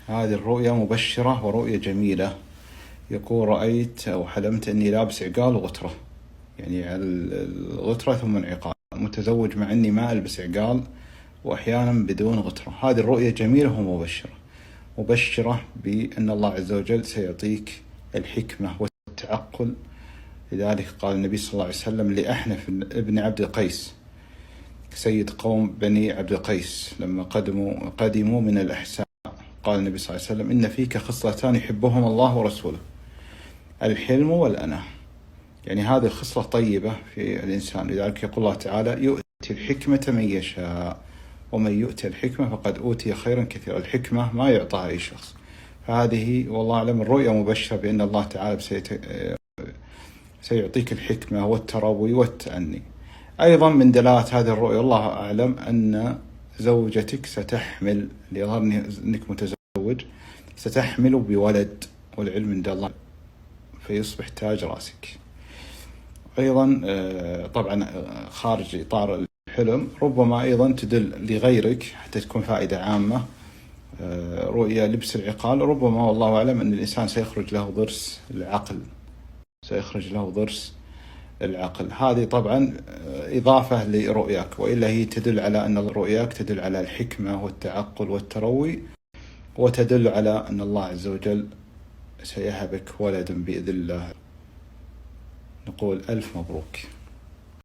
هذه الرؤيا مبشرة ورؤيا جميلة. يقول رأيت أو حلمت أني لابس عقال وغترة، يعني على الغترة ثم انعقال، متزوج مع أني ما ألبس عقال وأحيانا بدون غترة. هذه الرؤيا جميلة ومبشرة، مبشرة بأن الله عز وجل سيعطيك الحكمة والتعقل. لذلك قال النبي صلى الله عليه وسلم لأحنف ابن عبد القيس سيد قوم بني عبد القيس لما قدموا من الأحساء، قال النبي صلى الله عليه وسلم إن فيك خصلتان يحبهما الله ورسوله، الحلم والأناة. يعني هذه الخصلة طيبة في الإنسان. لذلك يقول الله تعالى يؤتي الحكمة من يشاء ومن يؤتي الحكمة فقد أوتي خيرا كثيرا. الحكمة ما يعطاها أي شخص. فهذه والله أعلم الرؤيا مبشرة بأن الله تعالى سيعطيك الحكمة والتروي والتأني. أيضا من دلالات هذه الرؤيا الله أعلم أن زوجتك ستحمل، ليظهر أنك متزوج، ستحمل بولد، والعلم عند الله، فيصبح تاج رأسك. أيضا طبعا خارج إطار الحلم ربما أيضا تدل لغيرك حتى تكون فائدة عامة. رؤيا لبس العقال ربما والله أعلم أن الإنسان سيخرج له ضرس العقل، سيخرج له ضرس العقل. هذه طبعا إضافة لرؤياك، وإلا هي تدل على أن رؤياك تدل على الحكمة والتعقل والتروي، وتدل على أن الله عز وجل سيهبك ولدا بإذن الله. نقول ألف مبروك.